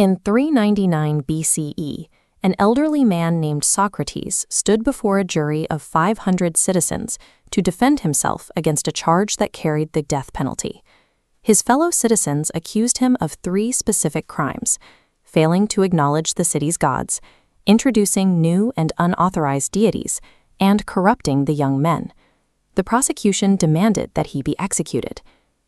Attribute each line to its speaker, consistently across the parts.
Speaker 1: In 399 BCE, an elderly man named Socrates stood before a jury of 500 citizens to defend himself against a charge that carried the death penalty. His fellow citizens accused him of 3 specific crimes: failing to acknowledge the city's gods, introducing new and unauthorized deities, and corrupting the young men. The prosecution demanded that he be executed.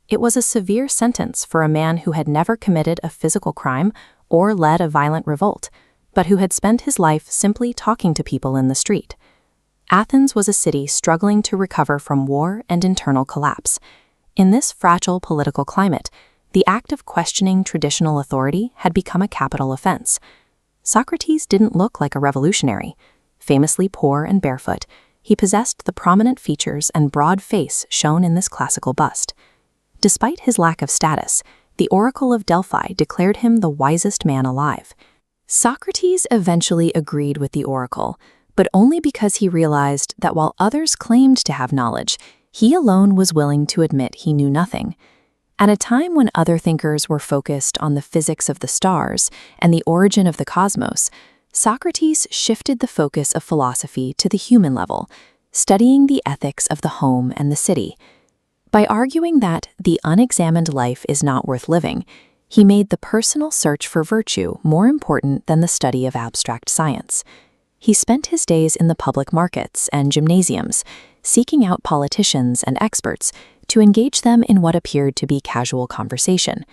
Speaker 1: It was a severe sentence for a man who had never committed a physical crime or led a violent revolt, but who had spent his life simply talking to people in the street. Athens was a city struggling to recover from war and internal collapse. In this fragile political climate, the act of questioning traditional authority had become a capital offense. Socrates didn't look like a revolutionary. Famously poor and barefoot, he possessed the prominent features and broad face shown in this classical bust. Despite his lack of status, the Oracle of Delphi declared him the wisest man alive. Socrates eventually agreed with the oracle, but only because he realized that while others claimed to have knowledge, he alone was willing to admit he knew nothing. At a time when other thinkers were focused on the physics of the stars and the origin of the cosmos, Socrates shifted the focus of philosophy to the human level, studying the ethics of the home and the city. By arguing that the unexamined life is not worth living, he made the personal search for virtue more important than the study of abstract science. He spent his days in the public markets and gymnasiums, seeking out politicians and experts to engage them in what appeared to be casual conversation.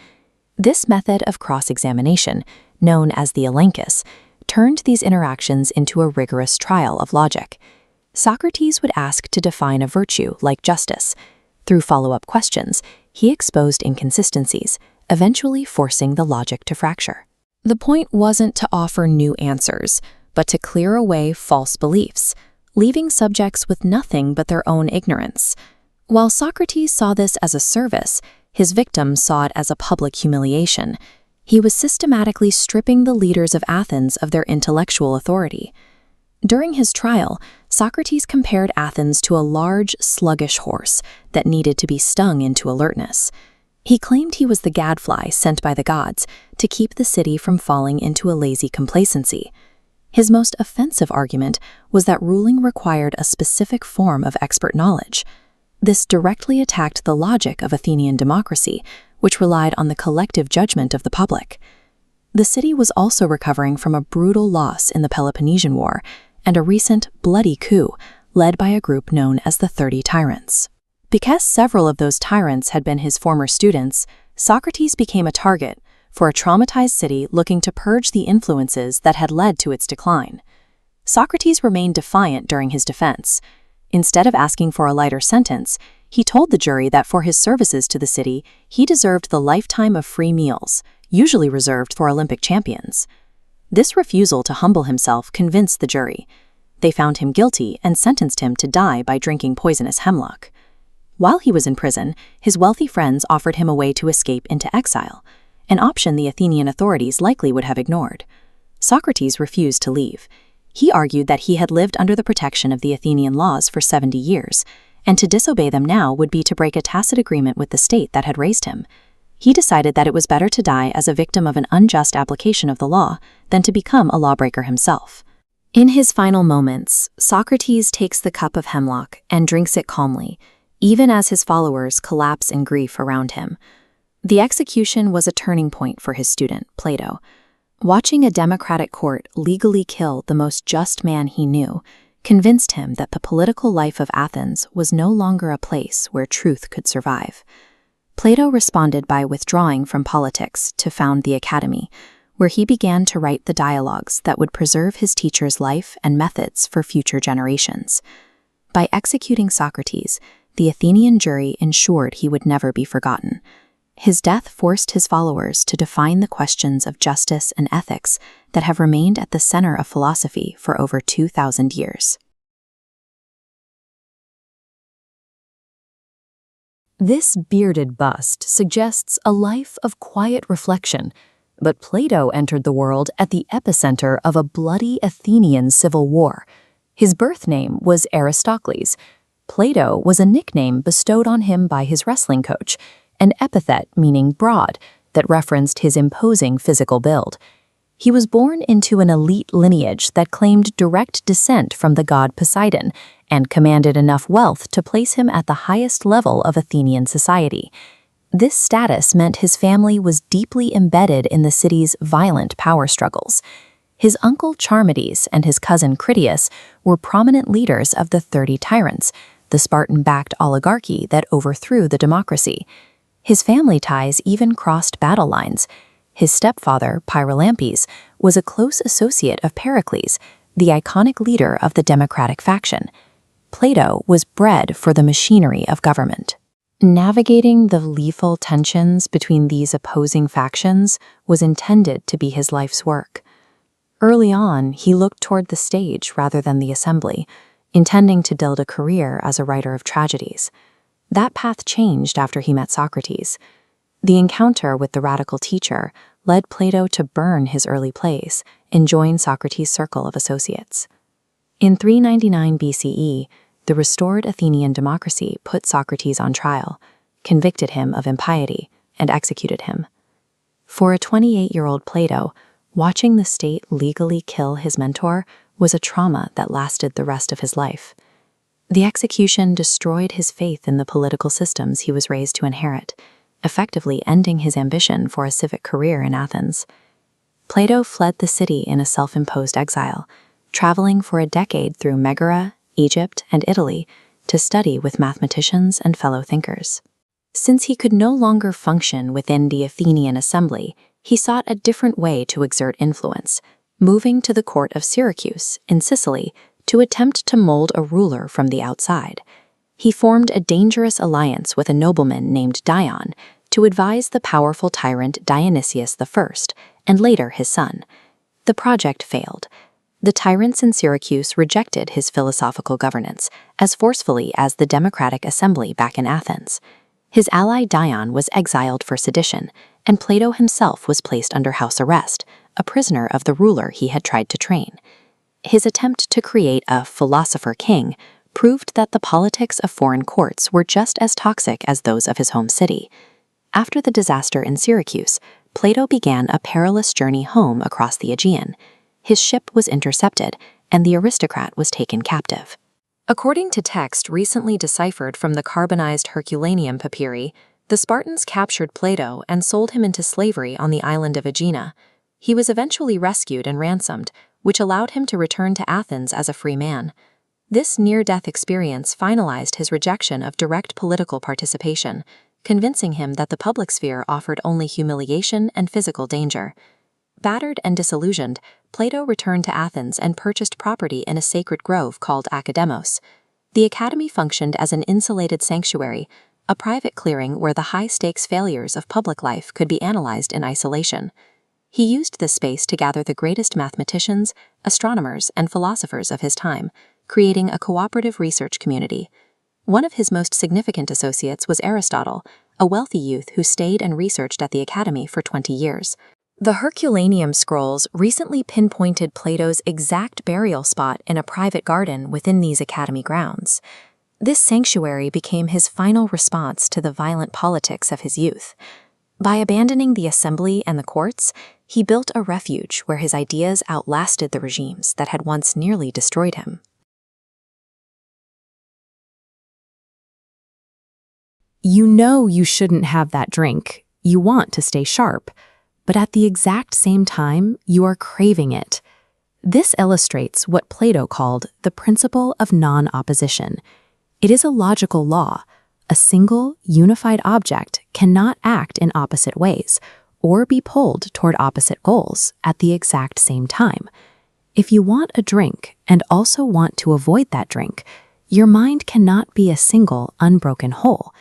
Speaker 1: This method of cross-examination, known as the elenchus, turned these interactions into a rigorous trial of logic. Socrates would ask to define a virtue like justice. Through follow-up questions, he exposed inconsistencies, eventually forcing the logic to fracture. The point wasn't to offer new answers, but to clear away false beliefs, leaving subjects with nothing but their own ignorance. While Socrates saw this as a service, his victims saw it as a public humiliation. He was systematically stripping the leaders of Athens of their intellectual authority. During his trial, Socrates compared Athens to a large, sluggish horse that needed to be stung into alertness. He claimed he was the gadfly sent by the gods to keep the city from falling into a lazy complacency. His most offensive argument was that ruling required a specific form of expert knowledge. This directly attacked the logic of Athenian democracy, which relied on the collective judgment of the public. The city was also recovering from a brutal loss in the Peloponnesian War and a recent bloody coup led by a group known as the 30 Tyrants. Because several of those tyrants had been his former students, Socrates became a target for a traumatized city looking to purge the influences that had led to its decline. Socrates remained defiant during his defense. Instead of asking for a lighter sentence, he told the jury that for his services to the city, he deserved the lifetime of free meals, usually reserved for Olympic champions. This refusal to humble himself convinced the jury. They found him guilty and sentenced him to die by drinking poisonous hemlock. While he was in prison, his wealthy friends offered him a way to escape into exile, an option the Athenian authorities likely would have ignored. Socrates refused to leave. He argued that he had lived under the protection of the Athenian laws for 70 years, and to disobey them now would be to break a tacit agreement with the state that had raised him. He decided that it was better to die as a victim of an unjust application of the law than to become a lawbreaker himself. In his final moments, Socrates takes the cup of hemlock and drinks it calmly, even as his followers collapse in grief around him. The execution was a turning point for his student, Plato. Watching a democratic court legally kill the most just man he knew convinced him that the political life of Athens was no longer a place where truth could survive. Plato responded by withdrawing from politics to found the Academy, where he began to write the dialogues that would preserve his teacher's life and methods for future generations. By executing Socrates, the Athenian jury ensured he would never be forgotten. His death forced his followers to define the questions of justice and ethics that have remained at the center of philosophy for over 2,000 years. This bearded bust suggests a life of quiet reflection, but Plato entered the world at the epicenter of a bloody Athenian civil war. His birth name was Aristocles. Plato was a nickname bestowed on him by his wrestling coach, an epithet meaning broad, that referenced his imposing physical build. He was born into an elite lineage that claimed direct descent from the god Poseidon and commanded enough wealth to place him at the highest level of Athenian society. This status meant his family was deeply embedded in the city's violent power struggles. His uncle Charmides and his cousin Critias were prominent leaders of the 30 Tyrants, the Spartan-backed oligarchy that overthrew the democracy. His family ties even crossed battle lines. His stepfather, Pyrilampes, was a close associate of Pericles, the iconic leader of the democratic faction. Plato was bred for the machinery of government. Navigating the lethal tensions between these opposing factions was intended to be his life's work. Early on, he looked toward the stage rather than the assembly, intending to build a career as a writer of tragedies. That path changed after he met Socrates. The encounter with the radical teacher led Plato to burn his early plays and join Socrates' circle of associates. In 399 BCE, the restored Athenian democracy put Socrates on trial, convicted him of impiety, and executed him. For a 28-year-old Plato, watching the state legally kill his mentor was a trauma that lasted the rest of his life. The execution destroyed his faith in the political systems he was raised to inherit, effectively ending his ambition for a civic career in Athens. Plato fled the city in a self-imposed exile, traveling for a decade through Megara, Egypt, and Italy to study with mathematicians and fellow thinkers. Since he could no longer function within the Athenian assembly, he sought a different way to exert influence, moving to the court of Syracuse in Sicily to attempt to mold a ruler from the outside. He formed a dangerous alliance with a nobleman named Dion to advise the powerful tyrant Dionysius I and later his son. The project failed. The tyrants in Syracuse rejected his philosophical governance as forcefully as the democratic assembly back in Athens. His ally Dion was exiled for sedition, and Plato himself was placed under house arrest, a prisoner of the ruler he had tried to train. His attempt to create a philosopher king proved that the politics of foreign courts were just as toxic as those of his home city. After the disaster in Syracuse, Plato began a perilous journey home across the Aegean. His ship was intercepted, and the aristocrat was taken captive. According to text recently deciphered from the carbonized Herculaneum papyri, the Spartans captured Plato and sold him into slavery on the island of Aegina. He was eventually rescued and ransomed, which allowed him to return to Athens as a free man. This near-death experience finalized his rejection of direct political participation, convincing him that the public sphere offered only humiliation and physical danger. Battered and disillusioned, Plato returned to Athens and purchased property in a sacred grove called Academos. The academy functioned as an insulated sanctuary, a private clearing where the high-stakes failures of public life could be analyzed in isolation. He used this space to gather the greatest mathematicians, astronomers, and philosophers of his time, creating a cooperative research community. One of his most significant associates was Aristotle, a wealthy youth who stayed and researched at the academy for 20 years. The Herculaneum scrolls recently pinpointed Plato's exact burial spot in a private garden within these academy grounds. This sanctuary became his final response to the violent politics of his youth. By abandoning the assembly and the courts, he built a refuge where his ideas outlasted the regimes that had once nearly destroyed him. You know you shouldn't have that drink. You want to stay sharp. But at the exact same time, you are craving it. This illustrates what Plato called the principle of non-opposition. It is a logical law. A single, unified object cannot act in opposite ways or be pulled toward opposite goals at the exact same time. If you want a drink and also want to avoid that drink, your mind cannot be a single, unbroken whole.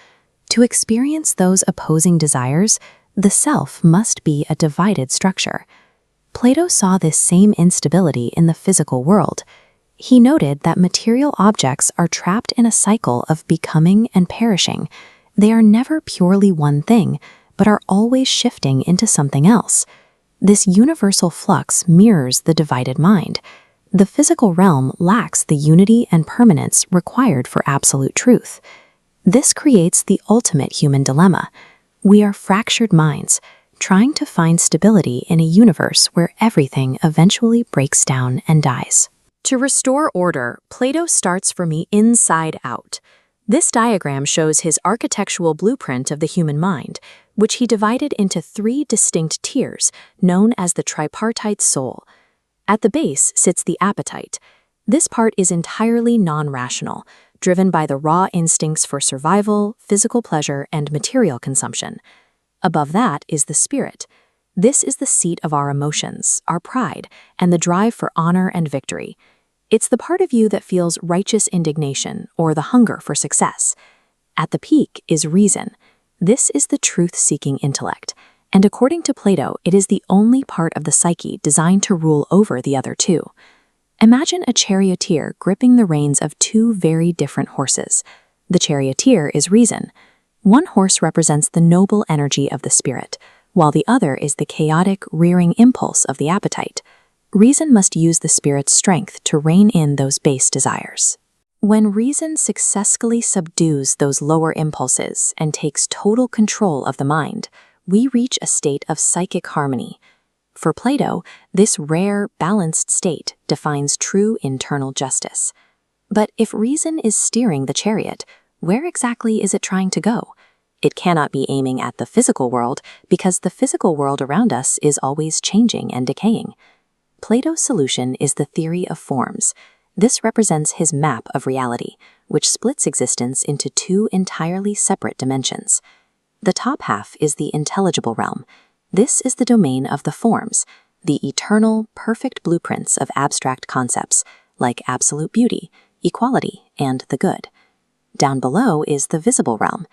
Speaker 1: To experience those opposing desires, the self must be a divided structure. Plato saw this same instability in the physical world. He noted that material objects are trapped in a cycle of becoming and perishing. They are never purely one thing, but are always shifting into something else. This universal flux mirrors the divided mind. The physical realm lacks the unity and permanence required for absolute truth. This creates the ultimate human dilemma. We are fractured minds, trying to find stability in a universe where everything eventually breaks down and dies. To restore order, Plato starts from the inside out. This diagram shows his architectural blueprint of the human mind, which he divided into 3 distinct tiers, known as the tripartite soul. At the base sits the appetite. This part is entirely non-rational, driven by the raw instincts for survival, physical pleasure, and material consumption. Above that is the spirit. This is the seat of our emotions, our pride, and the drive for honor and victory. It's the part of you that feels righteous indignation or the hunger for success. At the peak is reason. This is the truth-seeking intellect, and according to Plato, it is the only part of the psyche designed to rule over the other 2. Imagine a charioteer gripping the reins of 2 very different horses. The charioteer is reason. One horse represents the noble energy of the spirit, while the other is the chaotic, rearing impulse of the appetite. Reason must use the spirit's strength to rein in those base desires. When reason successfully subdues those lower impulses and takes total control of the mind, we reach a state of psychic harmony. For Plato, this rare, balanced state defines true internal justice. But if reason is steering the chariot, where exactly is it trying to go? It cannot be aiming at the physical world because the physical world around us is always changing and decaying. Plato's solution is the theory of forms. This represents his map of reality, which splits existence into 2 entirely separate dimensions. The top half is the intelligible realm. This is the domain of the forms, the eternal, perfect blueprints of abstract concepts, like absolute beauty, equality, and the good. Down below is the visible realm.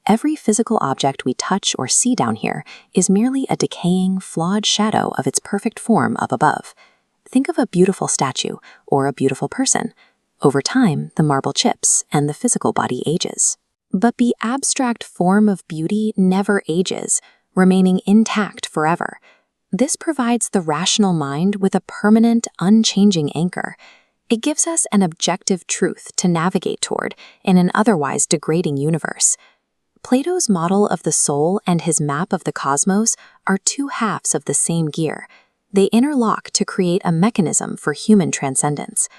Speaker 1: Every physical object we touch or see down here is merely a decaying, flawed shadow of its perfect form up above. Think of a beautiful statue or a beautiful person. Over time, the marble chips and the physical body ages. But the abstract form of beauty never ages, remaining intact forever. This provides the rational mind with a permanent, unchanging anchor. It gives us an objective truth to navigate toward in an otherwise degrading universe. Plato's model of the soul and his map of the cosmos are 2 halves of the same gear. They interlock to create a mechanism for human transcendence.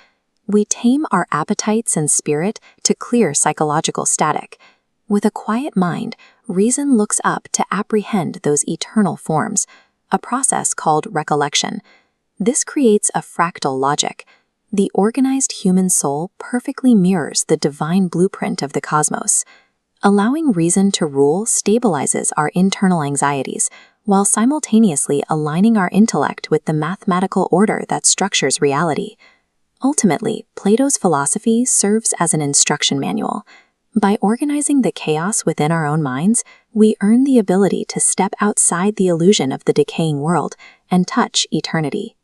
Speaker 1: We tame our appetites and spirit to clear psychological static. With a quiet mind, reason looks up to apprehend those eternal forms, a process called recollection. This creates a fractal logic. The organized human soul perfectly mirrors the divine blueprint of the cosmos. Allowing reason to rule stabilizes our internal anxieties, while simultaneously aligning our intellect with the mathematical order that structures reality. Ultimately, Plato's philosophy serves as an instruction manual. By organizing the chaos within our own minds, we earn the ability to step outside the illusion of the decaying world and touch eternity.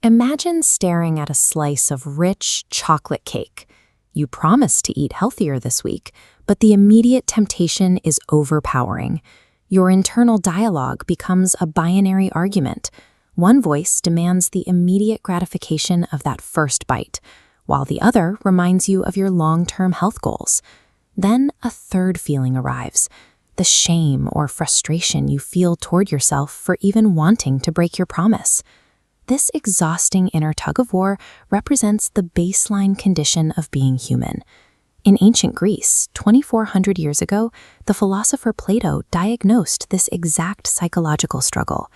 Speaker 1: Imagine staring at a slice of rich chocolate cake. You promise to eat healthier this week, but the immediate temptation is overpowering. Your internal dialogue becomes a binary argument. One voice demands the immediate gratification of that first bite, while the other reminds you of your long-term health goals. Then a third feeling arrives, the shame or frustration you feel toward yourself for even wanting to break your promise. This exhausting inner tug-of-war represents the baseline condition of being human. In ancient Greece, 2,400 years ago, the philosopher Plato diagnosed this exact psychological struggle.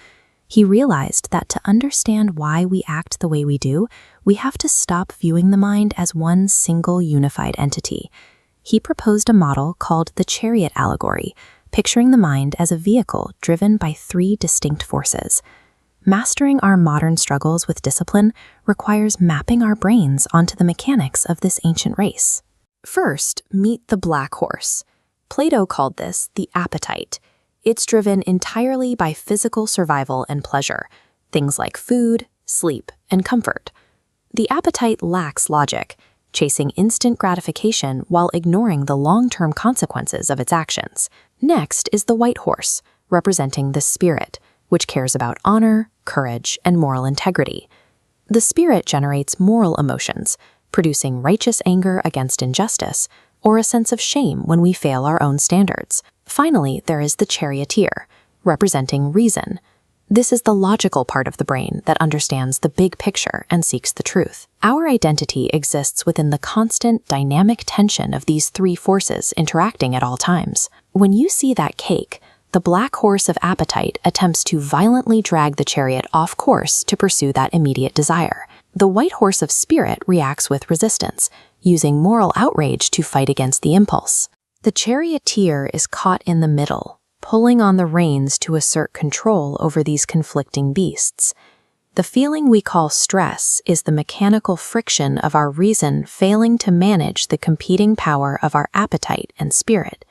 Speaker 1: He realized that to understand why we act the way we do, we have to stop viewing the mind as one single unified entity. He proposed a model called the chariot allegory, picturing the mind as a vehicle driven by 3 distinct forces. Mastering our modern struggles with discipline requires mapping our brains onto the mechanics of this ancient race. First, meet the black horse. Plato called this the appetite. It's driven entirely by physical survival and pleasure, things like food, sleep, and comfort. The appetite lacks logic, chasing instant gratification while ignoring the long-term consequences of its actions. Next is the white horse, representing the spirit, which cares about honor, courage, and moral integrity. The spirit generates moral emotions, producing righteous anger against injustice, or a sense of shame when we fail our own standards. Finally, there is the charioteer, representing reason. This is the logical part of the brain that understands the big picture and seeks the truth. Our identity exists within the constant, dynamic tension of these three forces interacting at all times. When you see that cake, the black horse of appetite attempts to violently drag the chariot off course to pursue that immediate desire. The white horse of spirit reacts with resistance, using moral outrage to fight against the impulse. The charioteer is caught in the middle, pulling on the reins to assert control over these conflicting beasts. The feeling we call stress is the mechanical friction of our reason failing to manage the competing power of our appetite and spirit.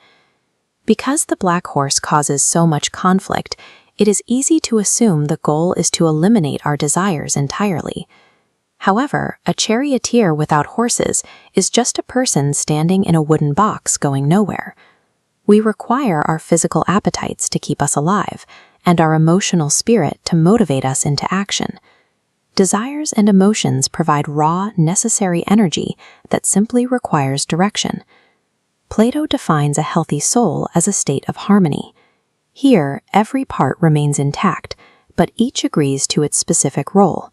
Speaker 1: Because the black horse causes so much conflict, it is easy to assume the goal is to eliminate our desires entirely. However, a charioteer without horses is just a person standing in a wooden box going nowhere. We require our physical appetites to keep us alive, and our emotional spirit to motivate us into action. Desires and emotions provide raw, necessary energy that simply requires direction. Plato defines a healthy soul as a state of harmony. Here, every part remains intact, but each agrees to its specific role.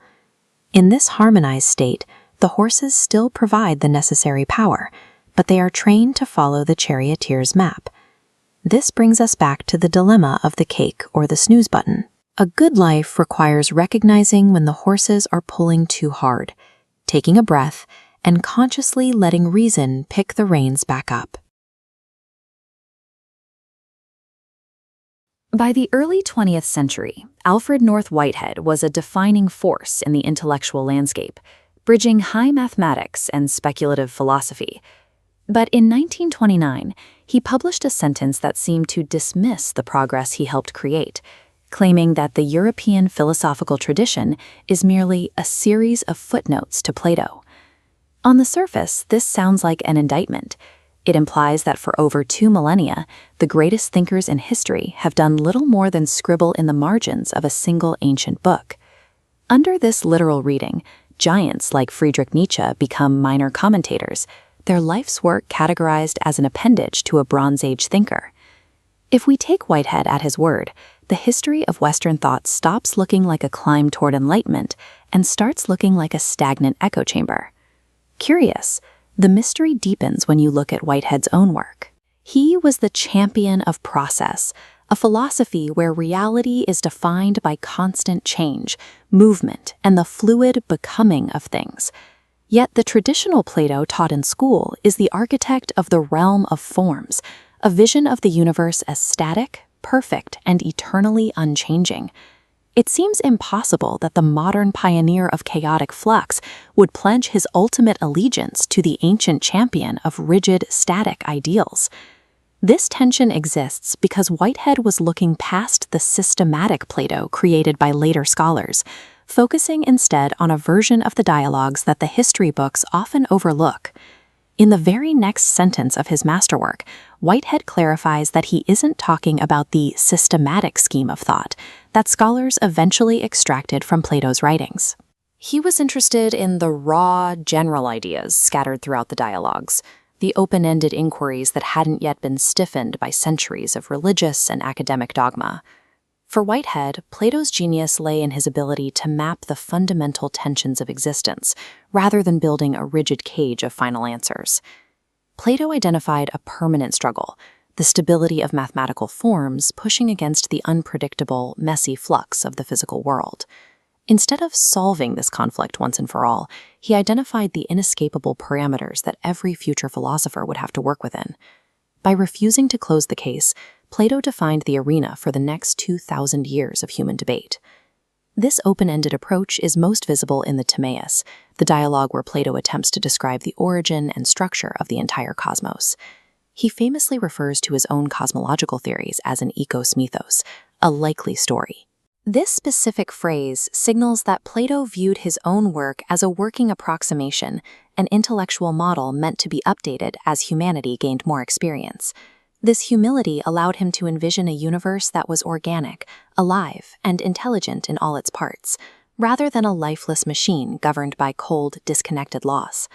Speaker 1: In this harmonized state, the horses still provide the necessary power, but they are trained to follow the charioteer's map. This brings us back to the dilemma of the cake or the snooze button. A good life requires recognizing when the horses are pulling too hard, taking a breath, and consciously letting reason pick the reins back up.
Speaker 2: By the early 20th century, Alfred North Whitehead was a defining force in the intellectual landscape, bridging high mathematics and speculative philosophy. But in 1929, he published a sentence that seemed to dismiss the progress he helped create, claiming that the European philosophical tradition is merely a series of footnotes to Plato. On the surface, this sounds like an indictment. It implies that for over 2 millennia, the greatest thinkers in history have done little more than scribble in the margins of a single ancient book. Under this literal reading, giants like Friedrich Nietzsche become minor commentators, their life's work categorized as an appendage to a Bronze Age thinker. If we take Whitehead at his word, the history of Western thought stops looking like a climb toward enlightenment and starts looking like a stagnant echo chamber. Curious, the mystery deepens when you look at Whitehead's own work. He was the champion of process, a philosophy where reality is defined by constant change, movement, and the fluid becoming of things. Yet the traditional Plato taught in school is the architect of the realm of forms, a vision of the universe as static, perfect, and eternally unchanging. It seems impossible that the modern pioneer of chaotic flux would pledge his ultimate allegiance to the ancient champion of rigid, static ideals. This tension exists because Whitehead was looking past the systematic Plato created by later scholars, focusing instead on a version of the dialogues that the history books often overlook. In the very next sentence of his masterwork, Whitehead clarifies that he isn't talking about the systematic scheme of thought that scholars eventually extracted from Plato's writings. He was interested in the raw, general ideas scattered throughout the dialogues, the open-ended inquiries that hadn't yet been stiffened by centuries of religious and academic dogma. For Whitehead, Plato's genius lay in his ability to map the fundamental tensions of existence, rather than building a rigid cage of final answers. Plato identified a permanent struggle, the stability of mathematical forms pushing against the unpredictable, messy flux of the physical world. Instead of solving this conflict once and for all, he identified the inescapable parameters that every future philosopher would have to work within. By refusing to close the case, Plato defined the arena for the next 2,000 years of human debate. This open-ended approach is most visible in the Timaeus, the dialogue where Plato attempts to describe the origin and structure of the entire cosmos. He famously refers to his own cosmological theories as an ecos mythos, a likely story. This specific phrase signals that Plato viewed his own work as a working approximation, an intellectual model meant to be updated as humanity gained more experience. This humility allowed him to envision a universe that was organic, alive, and intelligent in all its parts, rather than a lifeless machine governed by cold, disconnected laws.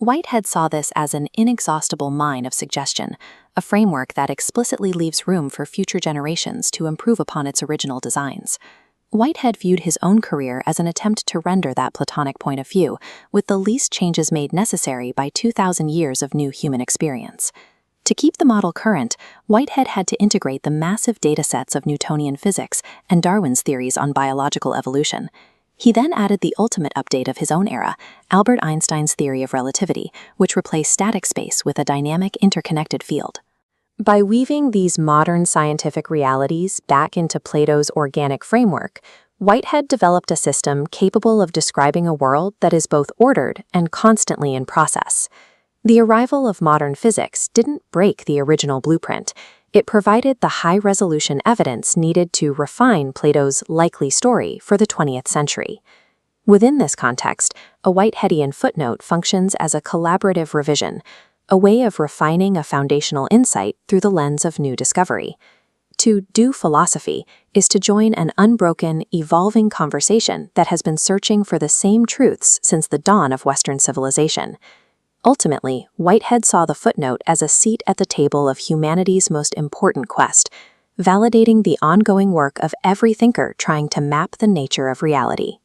Speaker 1: Whitehead saw this as an inexhaustible mine of suggestion, a framework that explicitly leaves room for future generations to improve upon its original designs. Whitehead viewed his own career as an attempt to render that Platonic point of view, with the least changes made necessary by 2,000 years of new human experience. To keep the model current, Whitehead had to integrate the massive datasets of Newtonian physics and Darwin's theories on biological evolution. He then added the ultimate update of his own era, Albert Einstein's theory of relativity, which replaced static space with a dynamic, interconnected field. By weaving these modern scientific realities back into Plato's organic framework, Whitehead developed a system capable of describing a world that is both ordered and constantly in process. The arrival of modern physics didn't break the original blueprint. It provided the high-resolution evidence needed to refine Plato's likely story for the 20th century. Within this context, a Whiteheadian footnote functions as a collaborative revision, a way of refining a foundational insight through the lens of new discovery. To do philosophy is to join an unbroken, evolving conversation that has been searching for the same truths since the dawn of Western civilization. Ultimately, Whitehead saw the footnote as a seat at the table of humanity's most important quest, validating the ongoing work of every thinker trying to map the nature of reality.